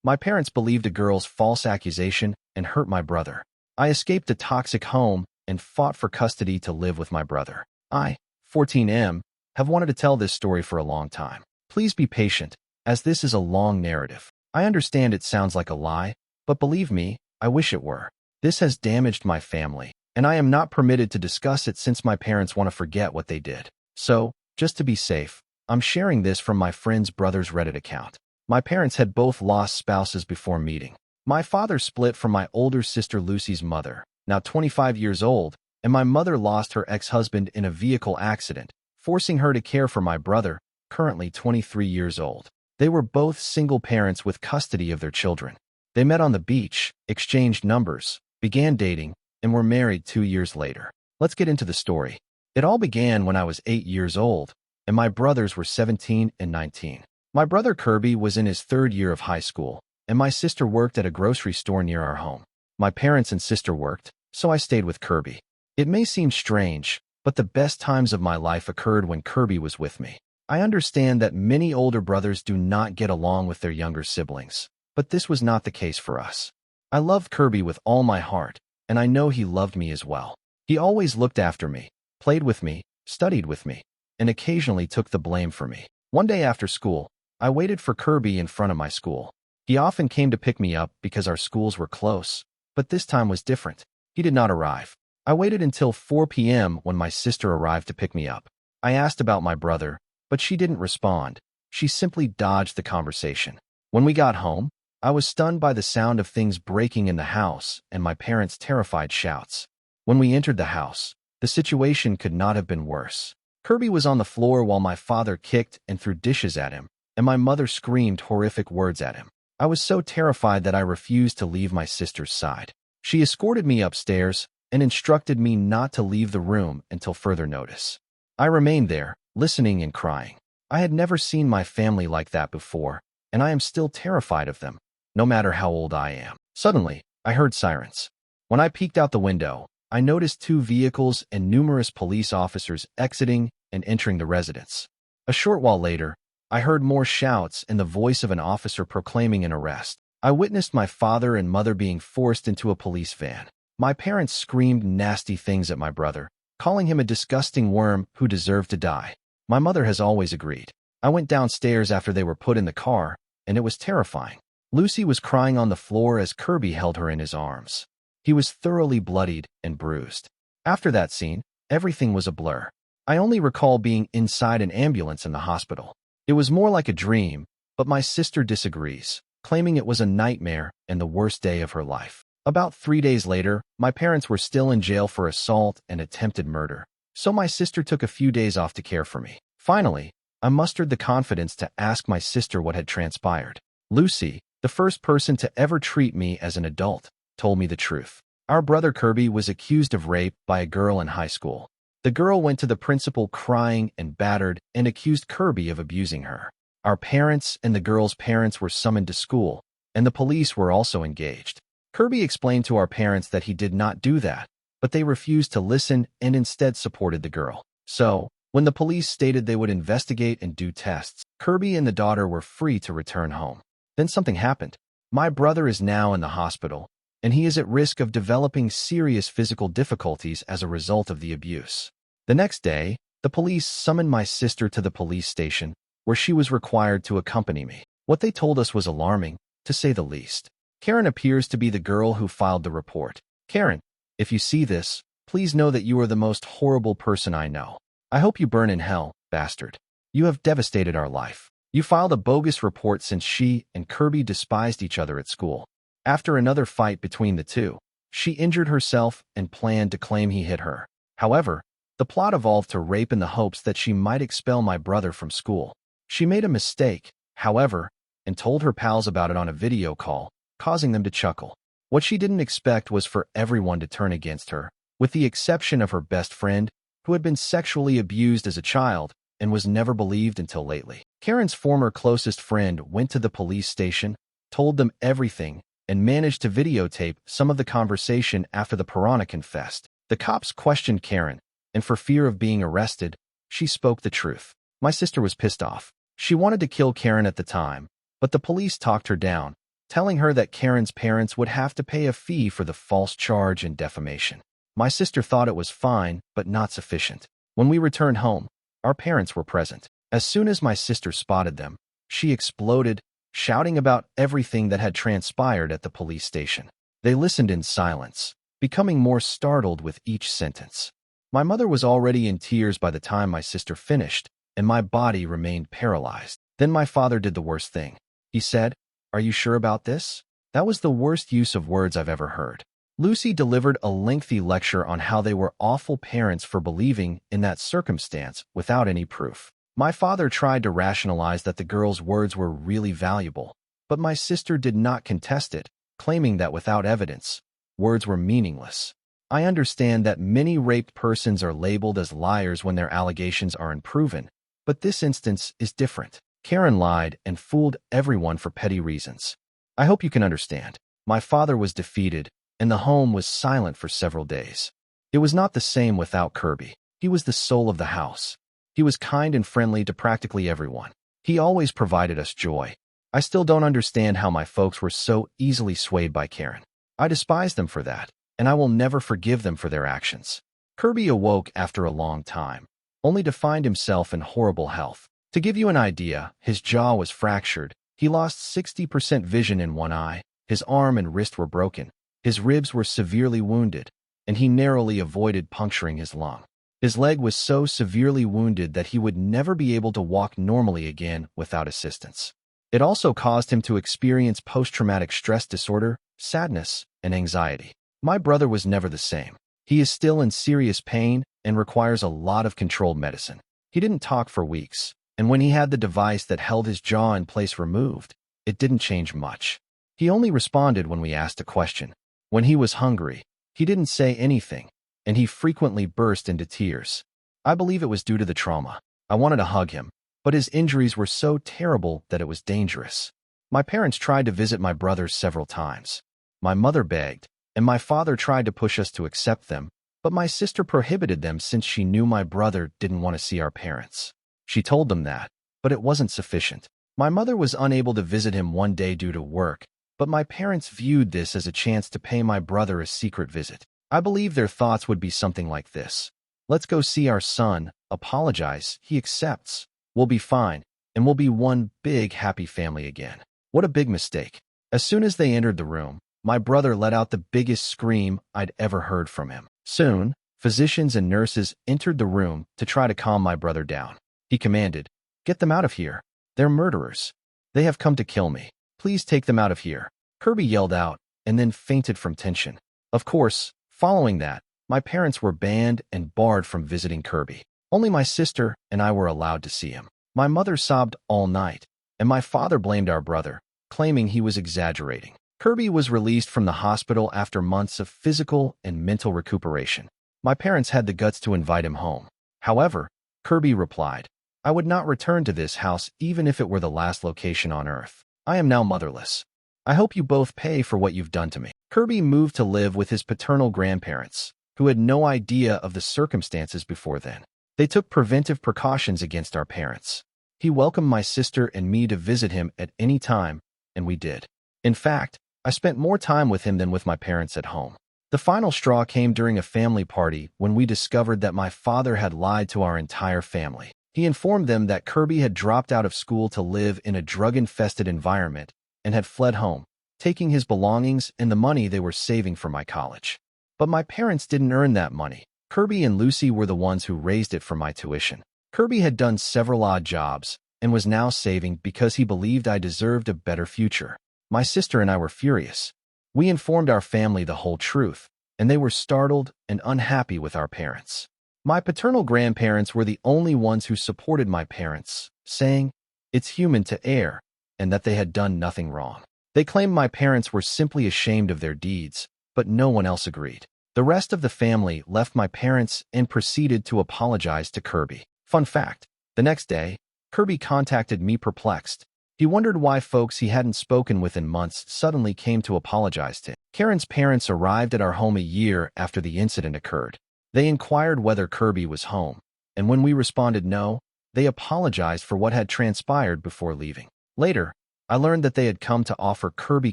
My parents believed a girl's false accusation and hurt my brother. I escaped a toxic home and fought for custody to live with my brother. I, 14M, have wanted to tell this story for a long time. Please be patient, as this is a long narrative. I understand it sounds like a lie, but believe me, I wish it were. This has damaged my family, and I am not permitted to discuss it since my parents want to forget what they did. So, just to be safe, I'm sharing this from my friend's brother's Reddit account. My parents had both lost spouses before meeting. My father split from my older sister Lucy's mother, now 25 years old, and my mother lost her ex-husband in a vehicle accident, forcing her to care for my brother, currently 23 years old. They were both single parents with custody of their children. They met on the beach, exchanged numbers, began dating, and were married 2 years later. Let's get into the story. It all began when I was 8 years old, and my brothers were 17 and 19. My brother Kirby was in his third year of high school, and my sister worked at a grocery store near our home. My parents and sister worked, so I stayed with Kirby. It may seem strange, but the best times of my life occurred when Kirby was with me. I understand that many older brothers do not get along with their younger siblings, but this was not the case for us. I loved Kirby with all my heart, and I know he loved me as well. He always looked after me, played with me, studied with me, and occasionally took the blame for me. One day after school, I waited for Kirby in front of my school. He often came to pick me up because our schools were close, but this time was different. He did not arrive. I waited until 4 p.m. when my sister arrived to pick me up. I asked about my brother, but she didn't respond. She simply dodged the conversation. When we got home, I was stunned by the sound of things breaking in the house and my parents' terrified shouts. When we entered the house, the situation could not have been worse. Kirby was on the floor while my father kicked and threw dishes at him, and my mother screamed horrific words at him. I was so terrified that I refused to leave my sister's side. She escorted me upstairs and instructed me not to leave the room until further notice. I remained there, listening and crying. I had never seen my family like that before, and I am still terrified of them, no matter how old I am. Suddenly, I heard sirens. When I peeked out the window, I noticed 2 vehicles and numerous police officers exiting and entering the residence. A short while later, I heard more shouts and the voice of an officer proclaiming an arrest. I witnessed my father and mother being forced into a police van. My parents screamed nasty things at my brother, calling him a disgusting worm who deserved to die. My mother has always agreed. I went downstairs after they were put in the car, and it was terrifying. Lucy was crying on the floor as Kirby held her in his arms. He was thoroughly bloodied and bruised. After that scene, everything was a blur. I only recall being inside an ambulance in the hospital. It was more like a dream, but my sister disagrees, claiming it was a nightmare and the worst day of her life. About 3 days later, my parents were still in jail for assault and attempted murder, so my sister took a few days off to care for me. Finally, I mustered the confidence to ask my sister what had transpired. Lucy, the first person to ever treat me as an adult, told me the truth. Our brother Kirby was accused of rape by a girl in high school. The girl went to the principal crying and battered and accused Kirby of abusing her. Our parents and the girl's parents were summoned to school, and the police were also engaged. Kirby explained to our parents that he did not do that, but they refused to listen and instead supported the girl. So, when the police stated they would investigate and do tests, Kirby and the daughter were free to return home. Then something happened. My brother is now in the hospital, and he is at risk of developing serious physical difficulties as a result of the abuse. The next day, the police summoned my sister to the police station, where she was required to accompany me. What they told us was alarming, to say the least. Karen appears to be the girl who filed the report. Karen, if you see this, please know that you are the most horrible person I know. I hope you burn in hell, bastard. You have devastated our life. You filed a bogus report since she and Kirby despised each other at school. After another fight between the two, she injured herself and planned to claim he hit her. However, the plot evolved to rape in the hopes that she might expel my brother from school. She made a mistake, however, and told her pals about it on a video call, causing them to chuckle. What she didn't expect was for everyone to turn against her, with the exception of her best friend, who had been sexually abused as a child and was never believed until lately. Karen's former closest friend went to the police station, told them everything, and managed to videotape some of the conversation after the piranha confessed. The cops questioned Karen, and for fear of being arrested, she spoke the truth. My sister was pissed off. She wanted to kill Karen at the time, but the police talked her down, telling her that Karen's parents would have to pay a fee for the false charge and defamation. My sister thought it was fine, but not sufficient. When we returned home, our parents were present. As soon as my sister spotted them, she exploded, shouting about everything that had transpired at the police station. They listened in silence, becoming more startled with each sentence. My mother was already in tears by the time my sister finished, and my body remained paralyzed. Then my father did the worst thing. He said, "Are you sure about this?" That was the worst use of words I've ever heard. Lucy delivered a lengthy lecture on how they were awful parents for believing in that circumstance without any proof. My father tried to rationalize that the girl's words were really valuable, but my sister did not contest it, claiming that without evidence, words were meaningless. I understand that many raped persons are labeled as liars when their allegations are unproven, but this instance is different. Karen lied and fooled everyone for petty reasons. I hope you can understand. My father was defeated, and the home was silent for several days. It was not the same without Kirby. He was the soul of the house. He was kind and friendly to practically everyone. He always provided us joy. I still don't understand how my folks were so easily swayed by Karen. I despise them for that, and I will never forgive them for their actions. Kirby awoke after a long time, only to find himself in horrible health. To give you an idea, his jaw was fractured, he lost 60% vision in one eye, his arm and wrist were broken, his ribs were severely wounded, and he narrowly avoided puncturing his lung. His leg was so severely wounded that he would never be able to walk normally again without assistance. It also caused him to experience post-traumatic stress disorder, sadness, and anxiety. My brother was never the same. He is still in serious pain and requires a lot of controlled medicine. He didn't talk for weeks, and when he had the device that held his jaw in place removed, it didn't change much. He only responded when we asked a question. When he was hungry, he didn't say anything, and he frequently burst into tears. I believe it was due to the trauma. I wanted to hug him, but his injuries were so terrible that it was dangerous. My parents tried to visit my brothers several times. My mother begged, and my father tried to push us to accept them, but my sister prohibited them since she knew my brother didn't want to see our parents. She told them that, but it wasn't sufficient. My mother was unable to visit him one day due to work, but my parents viewed this as a chance to pay my brother a secret visit. I believe their thoughts would be something like this. Let's go see our son, apologize, he accepts. We'll be fine, and we'll be one big happy family again. What a big mistake. As soon as they entered the room, my brother let out the biggest scream I'd ever heard from him. Soon, physicians and nurses entered the room to try to calm my brother down. He commanded, "Get them out of here. They're murderers. They have come to kill me. Please take them out of here." Kirby yelled out and then fainted from tension. Of course, following that, my parents were banned and barred from visiting Kirby. Only my sister and I were allowed to see him. My mother sobbed all night, and my father blamed our brother, claiming he was exaggerating. Kirby was released from the hospital after months of physical and mental recuperation. My parents had the guts to invite him home. However, Kirby replied, "I would not return to this house even if it were the last location on Earth. I am now motherless. I hope you both pay for what you've done to me." Kirby moved to live with his paternal grandparents, who had no idea of the circumstances before then. They took preventive precautions against our parents. He welcomed my sister and me to visit him at any time, and we did. In fact, I spent more time with him than with my parents at home. The final straw came during a family party when we discovered that my father had lied to our entire family. He informed them that Kirby had dropped out of school to live in a drug-infested environment and had fled home, taking his belongings and the money they were saving for my college. But my parents didn't earn that money. Kirby and Lucy were the ones who raised it for my tuition. Kirby had done several odd jobs and was now saving because he believed I deserved a better future. My sister and I were furious. We informed our family the whole truth, and they were startled and unhappy with our parents. My paternal grandparents were the only ones who supported my parents, saying, "It's human to err," and that they had done nothing wrong. They claimed my parents were simply ashamed of their deeds, but no one else agreed. The rest of the family left my parents and proceeded to apologize to Kirby. Fun fact, the next day, Kirby contacted me perplexed. He wondered why folks he hadn't spoken with in months suddenly came to apologize to him. Karen's parents arrived at our home a year after the incident occurred. They inquired whether Kirby was home, and when we responded no, they apologized for what had transpired before leaving. Later, I learned that they had come to offer Kirby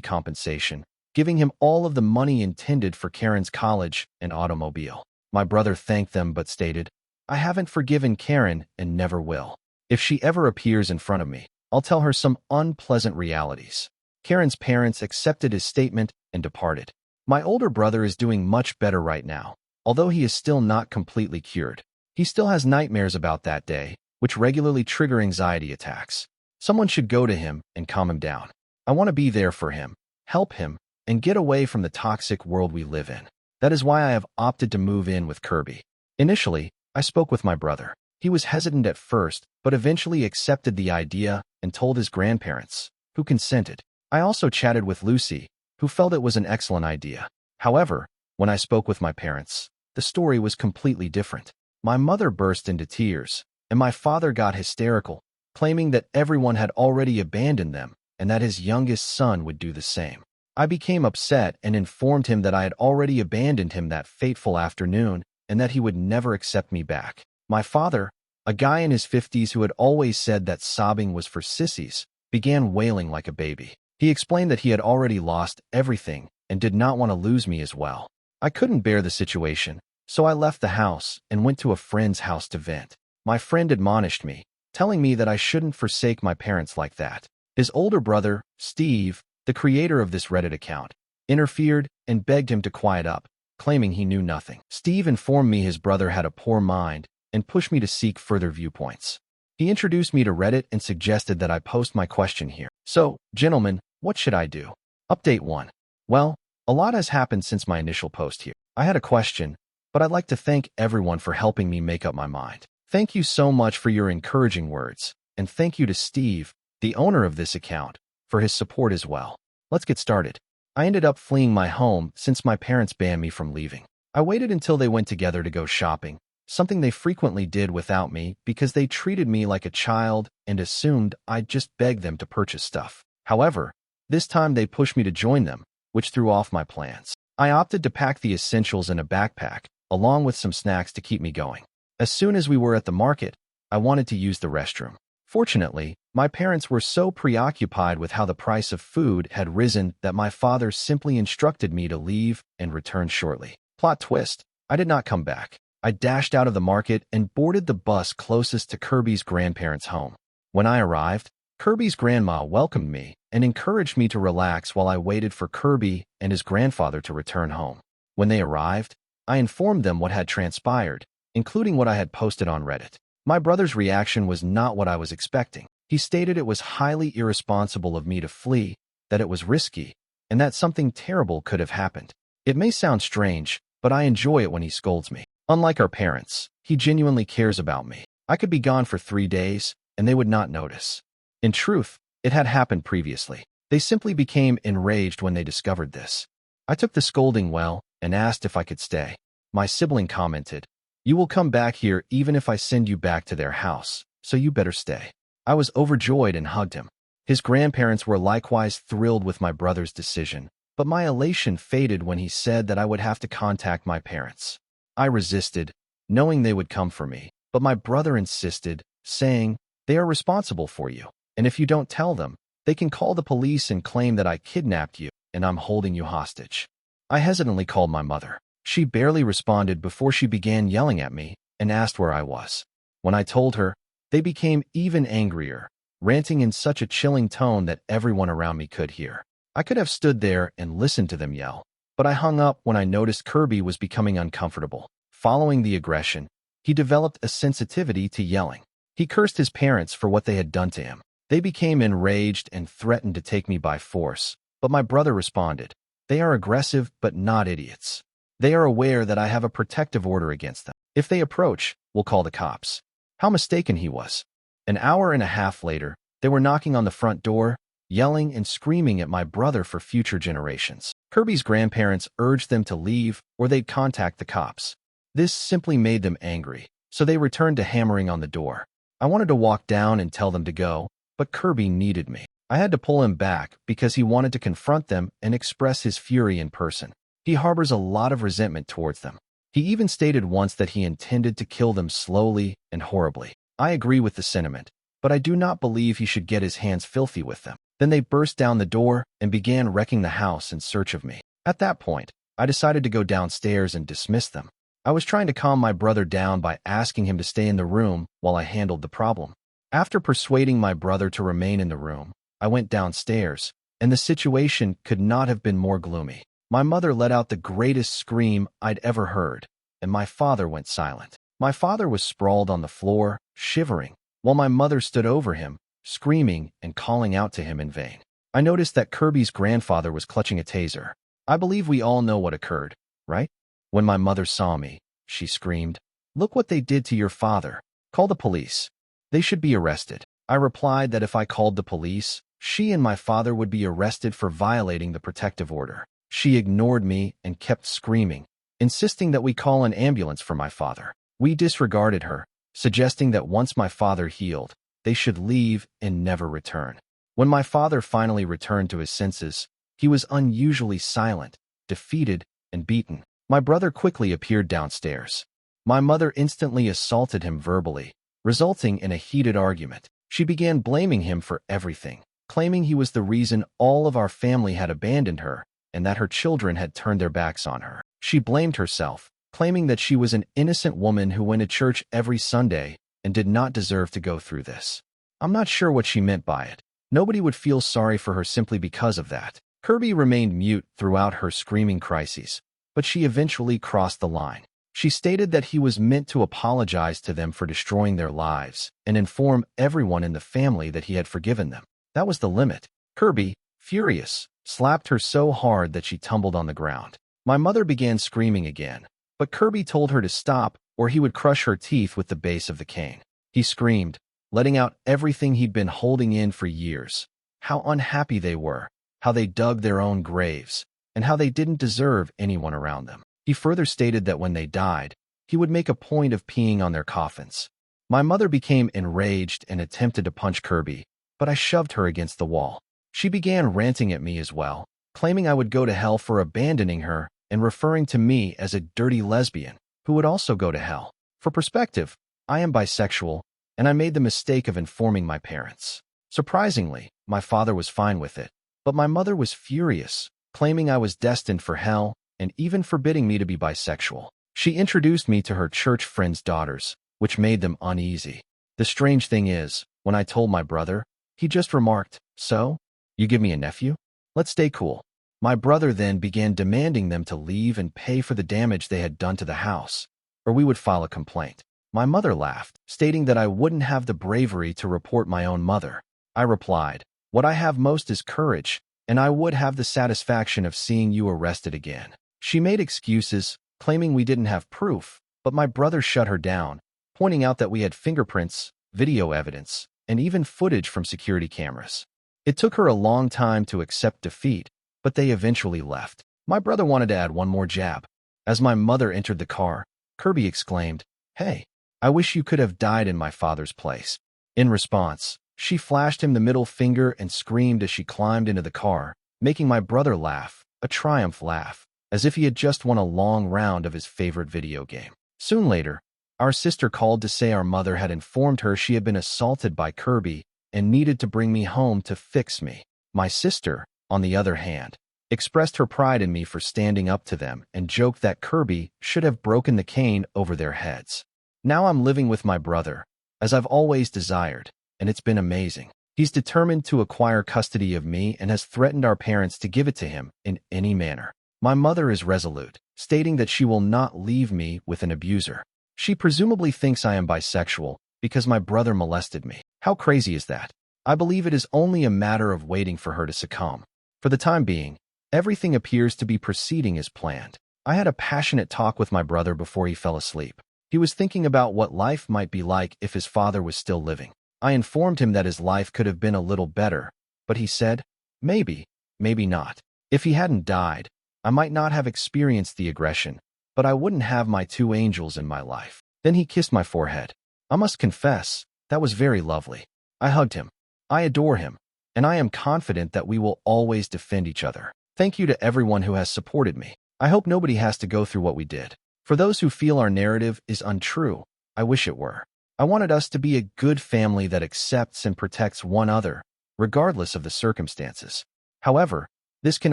compensation, giving him all of the money intended for Karen's college and automobile. My brother thanked them but stated, "I haven't forgiven Karen and never will. If she ever appears in front of me, I'll tell her some unpleasant realities." Karen's parents accepted his statement and departed. My older brother is doing much better right now, although he is still not completely cured. He still has nightmares about that day, which regularly trigger anxiety attacks. Someone should go to him and calm him down. I want to be there for him, help him, and get away from the toxic world we live in. That is why I have opted to move in with Kirby. Initially, I spoke with my brother. He was hesitant at first, but eventually accepted the idea and told his grandparents, who consented. I also chatted with Lucy, who felt it was an excellent idea. However, when I spoke with my parents, the story was completely different. My mother burst into tears, and my father got hysterical, claiming that everyone had already abandoned them and that his youngest son would do the same. I became upset and informed him that I had already abandoned him that fateful afternoon and that he would never accept me back. My father, a guy in his 50s who had always said that sobbing was for sissies, began wailing like a baby. He explained that he had already lost everything and did not want to lose me as well. I couldn't bear the situation, so I left the house and went to a friend's house to vent. My friend admonished me, telling me that I shouldn't forsake my parents like that. His older brother, Steve, the creator of this Reddit account, interfered and begged him to quiet up, claiming he knew nothing. Steve informed me his brother had a poor mind and pushed me to seek further viewpoints. He introduced me to Reddit and suggested that I post my question here. So, gentlemen, what should I do? Update 1. Well, a lot has happened since my initial post here. I had a question, but I'd like to thank everyone for helping me make up my mind. Thank you so much for your encouraging words, and thank you to Steve, the owner of this account, for his support as well. Let's get started. I ended up fleeing my home since my parents banned me from leaving. I waited until they went together to go shopping, something they frequently did without me because they treated me like a child and assumed I'd just beg them to purchase stuff. However, this time they pushed me to join them, which threw off my plans. I opted to pack the essentials in a backpack, along with some snacks to keep me going. As soon as we were at the market, I wanted to use the restroom. Fortunately, my parents were so preoccupied with how the price of food had risen that my father simply instructed me to leave and return shortly. Plot twist: I did not come back. I dashed out of the market and boarded the bus closest to Kirby's grandparents' home. When I arrived, Kirby's grandma welcomed me and encouraged me to relax while I waited for Kirby and his grandfather to return home. When they arrived, I informed them what had transpired, including what I had posted on Reddit. My brother's reaction was not what I was expecting. He stated it was highly irresponsible of me to flee, that it was risky, and that something terrible could have happened. It may sound strange, but I enjoy it when he scolds me. Unlike our parents, he genuinely cares about me. I could be gone for 3 days, and they would not notice. In truth, it had happened previously. They simply became enraged when they discovered this. I took the scolding well and asked if I could stay. My sibling commented, "You will come back here even if I send you back to their house, so you better stay." I was overjoyed and hugged him. His grandparents were likewise thrilled with my brother's decision, but my elation faded when he said that I would have to contact my parents. I resisted, knowing they would come for me, but my brother insisted, saying, "They are responsible for you, and if you don't tell them, they can call the police and claim that I kidnapped you and I'm holding you hostage." I hesitantly called my mother. She barely responded before she began yelling at me and asked where I was. When I told her, they became even angrier, ranting in such a chilling tone that everyone around me could hear. I could have stood there and listened to them yell, but I hung up when I noticed Kirby was becoming uncomfortable. Following the aggression, he developed a sensitivity to yelling. He cursed his parents for what they had done to him. They became enraged and threatened to take me by force, but my brother responded, "They are aggressive but not idiots. They are aware that I have a protective order against them. If they approach, we'll call the cops." How mistaken he was. An hour and a half later, they were knocking on the front door, yelling and screaming at my brother for future generations. Kirby's grandparents urged them to leave or they'd contact the cops. This simply made them angry, so they returned to hammering on the door. I wanted to walk down and tell them to go, but Kirby needed me. I had to pull him back because he wanted to confront them and express his fury in person. He harbors a lot of resentment towards them. He even stated once that he intended to kill them slowly and horribly. I agree with the sentiment, but I do not believe he should get his hands filthy with them. Then they burst down the door and began wrecking the house in search of me. At that point, I decided to go downstairs and dismiss them. I was trying to calm my brother down by asking him to stay in the room while I handled the problem. After persuading my brother to remain in the room, I went downstairs, and the situation could not have been more gloomy. My mother let out the greatest scream I'd ever heard, and my father went silent. My father was sprawled on the floor, shivering, while my mother stood over him, screaming and calling out to him in vain. I noticed that Kirby's grandfather was clutching a taser. I believe we all know what occurred, right? When my mother saw me, she screamed, "Look what they did to your father. Call the police. They should be arrested." I replied that if I called the police, she and my father would be arrested for violating the protective order. She ignored me and kept screaming, insisting that we call an ambulance for my father. We disregarded her, suggesting that once my father healed, they should leave and never return. When my father finally returned to his senses, he was unusually silent, defeated, and beaten. My brother quickly appeared downstairs. My mother instantly assaulted him verbally, resulting in a heated argument. She began blaming him for everything, claiming he was the reason all of our family had abandoned her and that her children had turned their backs on her. She blamed herself, claiming that she was an innocent woman who went to church every Sunday and did not deserve to go through this. I'm not sure what she meant by it. Nobody would feel sorry for her simply because of that. Kirby remained mute throughout her screaming crises, but she eventually crossed the line. She stated that he was meant to apologize to them for destroying their lives and inform everyone in the family that he had forgiven them. That was the limit. Kirby, furious, slapped her so hard that she tumbled on the ground. My mother began screaming again, but Kirby told her to stop or he would crush her teeth with the base of the cane. He screamed, letting out everything he'd been holding in for years. How unhappy they were, how they dug their own graves, and how they didn't deserve anyone around them. He further stated that when they died, he would make a point of peeing on their coffins. My mother became enraged and attempted to punch Kirby, but I shoved her against the wall. She began ranting at me as well, claiming I would go to hell for abandoning her and referring to me as a dirty lesbian who would also go to hell. For perspective, I am bisexual, and I made the mistake of informing my parents. Surprisingly, my father was fine with it, but my mother was furious, claiming I was destined for hell and even forbidding me to be bisexual. She introduced me to her church friends' daughters, which made them uneasy. The strange thing is, when I told my brother, he just remarked, "So, you give me a nephew? Let's stay cool." My brother then began demanding them to leave and pay for the damage they had done to the house, or we would file a complaint. My mother laughed, stating that I wouldn't have the bravery to report my own mother. I replied, "What I have most is courage, and I would have the satisfaction of seeing you arrested again." She made excuses, claiming we didn't have proof, but my brother shut her down, pointing out that we had fingerprints, video evidence, and even footage from security cameras. It took her a long time to accept defeat, but they eventually left. My brother wanted to add one more jab. As my mother entered the car, Kirby exclaimed, "Hey, I wish you could have died in my father's place." In response, she flashed him the middle finger and screamed as she climbed into the car, making my brother laugh, a triumph laugh, as if he had just won a long round of his favorite video game. Soon later, our sister called to say our mother had informed her she had been assaulted by Kirby and needed to bring me home to fix me. My sister, on the other hand, expressed her pride in me for standing up to them and joked that Kirby should have broken the cane over their heads. Now I'm living with my brother, as I've always desired, and it's been amazing. He's determined to acquire custody of me and has threatened our parents to give it to him in any manner. My mother is resolute, stating that she will not leave me with an abuser. She presumably thinks I am bisexual because my brother molested me. How crazy is that? I believe it is only a matter of waiting for her to succumb. For the time being, everything appears to be proceeding as planned. I had a passionate talk with my brother before he fell asleep. He was thinking about what life might be like if his father was still living. I informed him that his life could have been a little better, but he said, maybe not. If he hadn't died, I might not have experienced the aggression, but I wouldn't have my two angels in my life. Then he kissed my forehead. I must confess, that was very lovely. I hugged him. I adore him, and I am confident that we will always defend each other. Thank you to everyone who has supported me. I hope nobody has to go through what we did. For those who feel our narrative is untrue, I wish it were. I wanted us to be a good family that accepts and protects one another, regardless of the circumstances. However, this can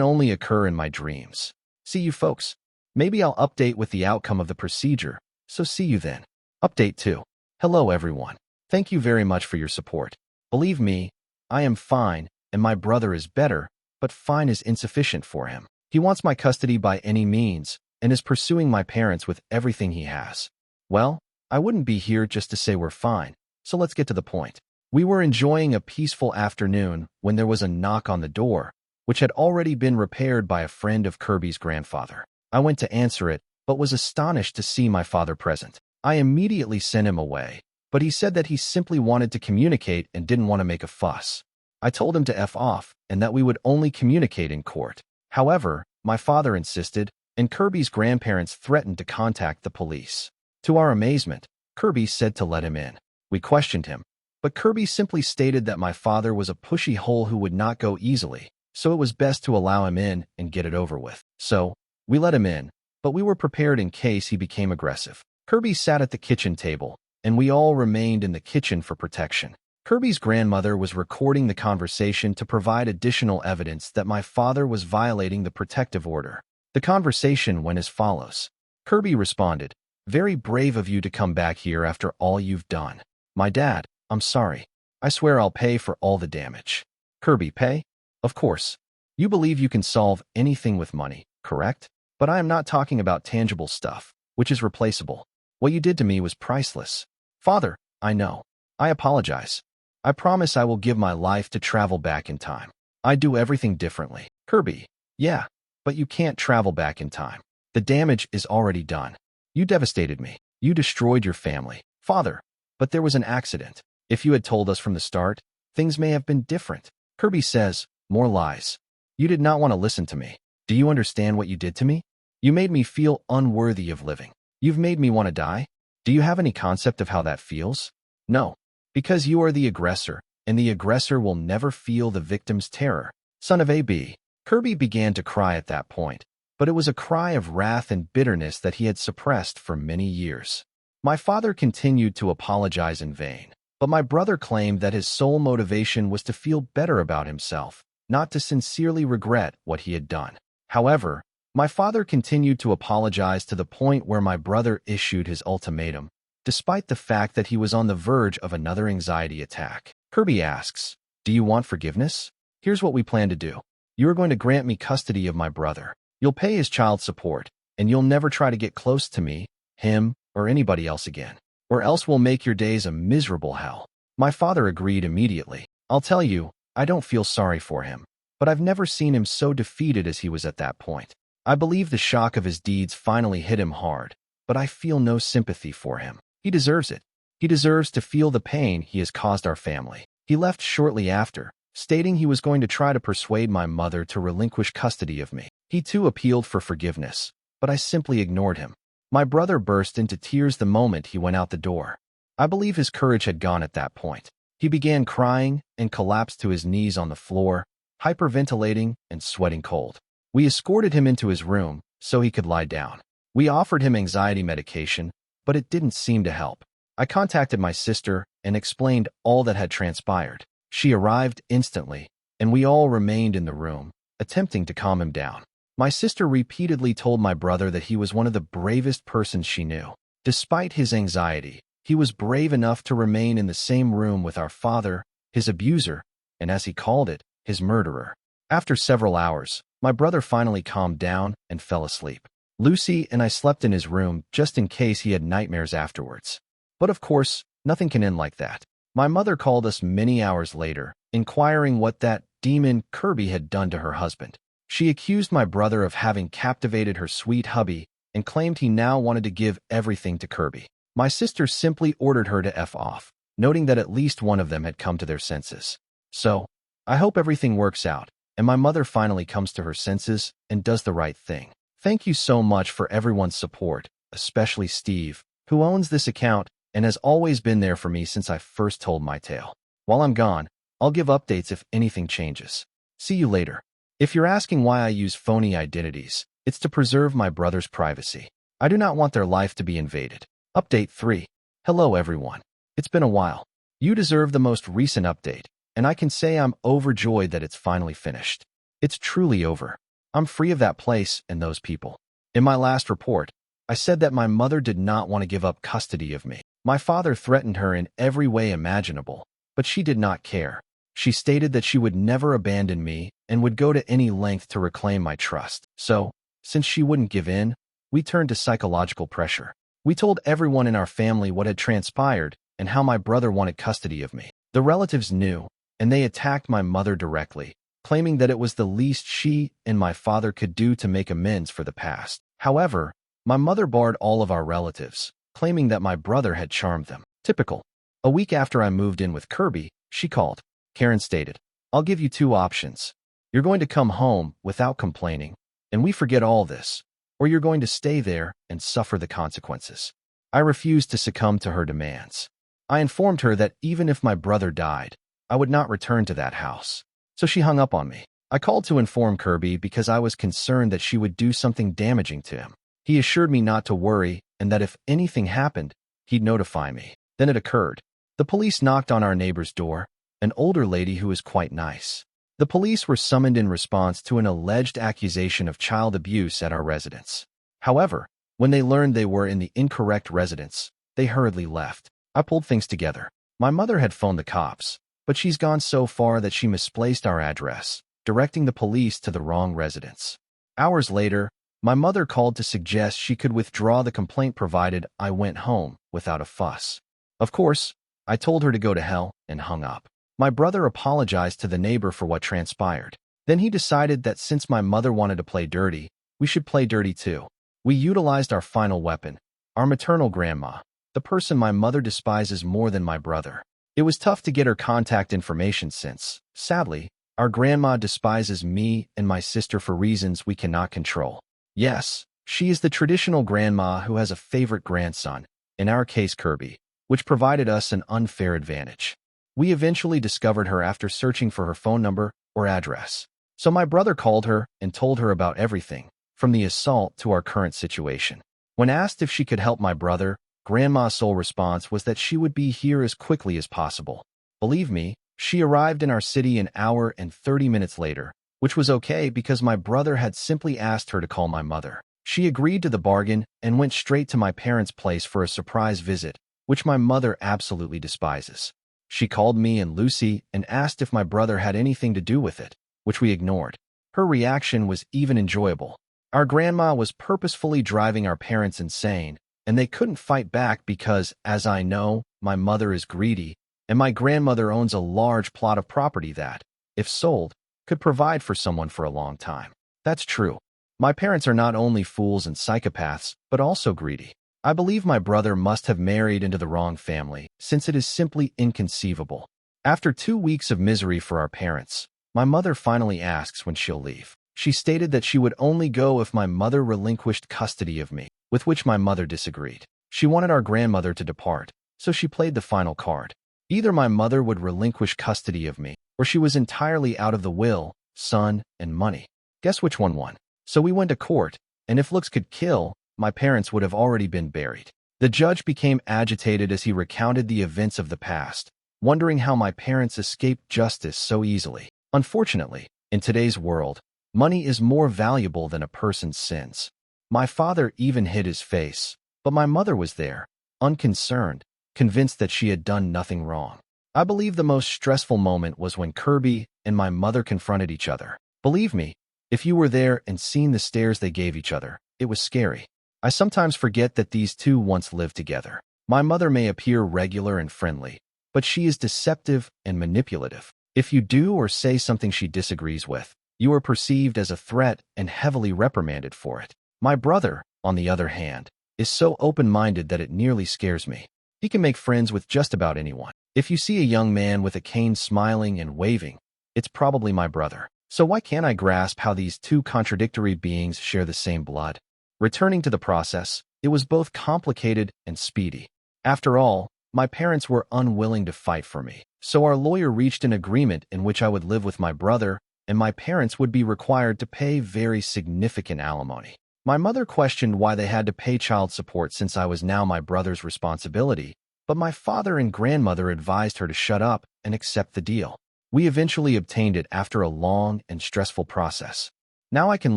only occur in my dreams. See you folks. Maybe I'll update with the outcome of the procedure, so see you then. Update 2. Hello everyone. Thank you very much for your support. Believe me, I am fine, and my brother is better, but fine is insufficient for him. He wants my custody by any means, and is pursuing my parents with everything he has. Well, I wouldn't be here just to say we're fine, so let's get to the point. We were enjoying a peaceful afternoon when there was a knock on the door, which had already been repaired by a friend of Kirby's grandfather. I went to answer it, but was astonished to see my father present. I immediately sent him away, but he said that he simply wanted to communicate and didn't want to make a fuss. I told him to F off and that we would only communicate in court. However, my father insisted, and Kirby's grandparents threatened to contact the police. To our amazement, Kirby said to let him in. We questioned him, but Kirby simply stated that my father was a pushy hole who would not go easily, so it was best to allow him in and get it over with. So, we let him in, but we were prepared in case he became aggressive. Kirby sat at the kitchen table, and we all remained in the kitchen for protection. Kirby's grandmother was recording the conversation to provide additional evidence that my father was violating the protective order. The conversation went as follows. Kirby responded, "Very brave of you to come back here after all you've done. My dad, I'm sorry. I swear I'll pay for all the damage." Kirby, pay? Of course. You believe you can solve anything with money, correct? But I am not talking about tangible stuff, which is replaceable. What you did to me was priceless. Father, I know. I apologize. I promise I will give my life to travel back in time. I do everything differently. Kirby, yeah, but you can't travel back in time. The damage is already done. You devastated me. You destroyed your family. Father, but there was an accident. If you had told us from the start, things may have been different. Kirby says, more lies. You did not want to listen to me. Do you understand what you did to me? You made me feel unworthy of living. You've made me want to die. Do you have any concept of how that feels? No. Because you are the aggressor, and the aggressor will never feel the victim's terror. Son of A.B. Kirby began to cry at that point, but it was a cry of wrath and bitterness that he had suppressed for many years. My father continued to apologize in vain, but my brother claimed that his sole motivation was to feel better about himself, not to sincerely regret what he had done. However, my father continued to apologize to the point where my brother issued his ultimatum, despite the fact that he was on the verge of another anxiety attack. Kirby asks, "Do you want forgiveness? Here's what we plan to do. You are going to grant me custody of my brother. You'll pay his child support, and you'll never try to get close to me, him, or anybody else again. Or else we'll make your days a miserable hell." My father agreed immediately. I'll tell you, I don't feel sorry for him, but I've never seen him so defeated as he was at that point. I believe the shock of his deeds finally hit him hard, but I feel no sympathy for him. He deserves it. He deserves to feel the pain he has caused our family. He left shortly after, stating he was going to try to persuade my mother to relinquish custody of me. He too appealed for forgiveness, but I simply ignored him. My brother burst into tears the moment he went out the door. I believe his courage had gone at that point. He began crying and collapsed to his knees on the floor, hyperventilating and sweating cold. We escorted him into his room so he could lie down. We offered him anxiety medication, but it didn't seem to help. I contacted my sister and explained all that had transpired. She arrived instantly, and we all remained in the room, attempting to calm him down. My sister repeatedly told my brother that he was one of the bravest persons she knew. Despite his anxiety, he was brave enough to remain in the same room with our father, his abuser, and as he called it, his murderer. After several hours, my brother finally calmed down and fell asleep. Lucy and I slept in his room just in case he had nightmares afterwards. But of course, nothing can end like that. My mother called us many hours later, inquiring what that demon Kirby had done to her husband. She accused my brother of having captivated her sweet hubby and claimed he now wanted to give everything to Kirby. My sister simply ordered her to F off, noting that at least one of them had come to their senses. So, I hope everything works out, and my mother finally comes to her senses and does the right thing. Thank you so much for everyone's support, especially Steve, who owns this account and has always been there for me since I first told my tale. While I'm gone, I'll give updates if anything changes. See you later. If you're asking why I use phony identities, it's to preserve my brother's privacy. I do not want their life to be invaded. Update 3. Hello everyone. It's been a while. You deserve the most recent update. and I can say I'm overjoyed that it's finally finished. It's truly over. I'm free of that place and those people. In my last report, I said that my mother did not want to give up custody of me. My father threatened her in every way imaginable, but she did not care. She stated that she would never abandon me and would go to any length to reclaim my trust. So, since she wouldn't give in, we turned to psychological pressure. We told everyone in our family what had transpired and how my brother wanted custody of me. The relatives knew, and they attacked my mother directly, claiming that it was the least she and my father could do to make amends for the past. However, my mother barred all of our relatives, claiming that my brother had charmed them. Typical. A week after I moved in with Kirby, she called. Karen stated, "I'll give you two options. You're going to come home without complaining, and we forget all this, or you're going to stay there and suffer the consequences." I refused to succumb to her demands. I informed her that even if my brother died, I would not return to that house. So she hung up on me. I called to inform Kirby because I was concerned that she would do something damaging to him. He assured me not to worry and that if anything happened, he'd notify me. Then it occurred. The police knocked on our neighbor's door, an older lady who was quite nice. The police were summoned in response to an alleged accusation of child abuse at our residence. However, when they learned they were in the incorrect residence, they hurriedly left. I pulled things together. My mother had phoned the cops, but she's gone so far that she misplaced our address, directing the police to the wrong residence. Hours later, my mother called to suggest she could withdraw the complaint provided I went home without a fuss. Of course, I told her to go to hell and hung up. My brother apologized to the neighbor for what transpired. Then he decided that since my mother wanted to play dirty, we should play dirty too. We utilized our final weapon, our maternal grandma, the person my mother despises more than my brother. It was tough to get her contact information since, sadly, our grandma despises me and my sister for reasons we cannot control. Yes, she is the traditional grandma who has a favorite grandson, in our case Kirby, which provided us an unfair advantage. We eventually discovered her after searching for her phone number or address. So my brother called her and told her about everything, from the assault to our current situation. When asked if she could help my brother, Grandma's sole response was that she would be here as quickly as possible. Believe me, she arrived in our city an hour and 30 minutes later, which was okay because my brother had simply asked her to call my mother. She agreed to the bargain and went straight to my parents' place for a surprise visit, which my mother absolutely despises. She called me and Lucy and asked if my brother had anything to do with it, which we ignored. Her reaction was even enjoyable. Our grandma was purposefully driving our parents insane, and they couldn't fight back because, as I know, my mother is greedy, and my grandmother owns a large plot of property that, if sold, could provide for someone for a long time. That's true. My parents are not only fools and psychopaths, but also greedy. I believe my brother must have married into the wrong family, since it is simply inconceivable. After 2 weeks of misery for our parents, my mother finally asks when she'll leave. She stated that she would only go if my mother relinquished custody of me, with which my mother disagreed. She wanted our grandmother to depart, so she played the final card. Either my mother would relinquish custody of me, or she was entirely out of the will, son, and money. Guess which one won? So we went to court, and if looks could kill, my parents would have already been buried. The judge became agitated as he recounted the events of the past, wondering how my parents escaped justice so easily. Unfortunately, in today's world, money is more valuable than a person's sins. My father even hid his face, but my mother was there, unconcerned, convinced that she had done nothing wrong. I believe the most stressful moment was when Kirby and my mother confronted each other. Believe me, if you were there and seen the stares they gave each other, it was scary. I sometimes forget that these two once lived together. My mother may appear regular and friendly, but she is deceptive and manipulative. If you do or say something she disagrees with, you are perceived as a threat and heavily reprimanded for it. My brother, on the other hand, is so open-minded that it nearly scares me. He can make friends with just about anyone. If you see a young man with a cane smiling and waving, it's probably my brother. So why can't I grasp how these two contradictory beings share the same blood? Returning to the process, it was both complicated and speedy. After all, my parents were unwilling to fight for me, so our lawyer reached an agreement in which I would live with my brother, and my parents would be required to pay very significant alimony. My mother questioned why they had to pay child support since I was now my brother's responsibility, but my father and grandmother advised her to shut up and accept the deal. We eventually obtained it after a long and stressful process. Now I can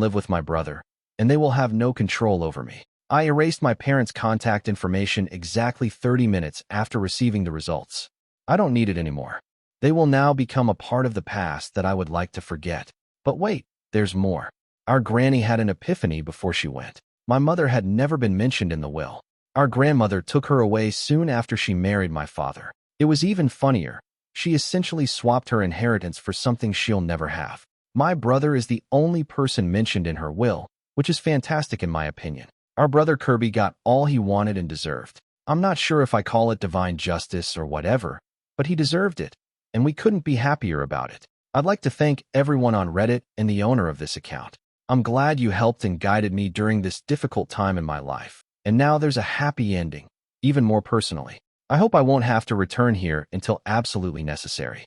live with my brother, and they will have no control over me. I erased my parents' contact information exactly 30 minutes after receiving the results. I don't need it anymore. They will now become a part of the past that I would like to forget. But wait, there's more. Our granny had an epiphany before she went. My mother had never been mentioned in the will. Our grandmother took her away soon after she married my father. It was even funnier. She essentially swapped her inheritance for something she'll never have. My brother is the only person mentioned in her will, which is fantastic in my opinion. Our brother Kirby got all he wanted and deserved. I'm not sure if I call it divine justice or whatever, but he deserved it, and we couldn't be happier about it. I'd like to thank everyone on Reddit and the owner of this account. I'm glad you helped and guided me during this difficult time in my life. And now there's a happy ending, even more personally. I hope I won't have to return here until absolutely necessary.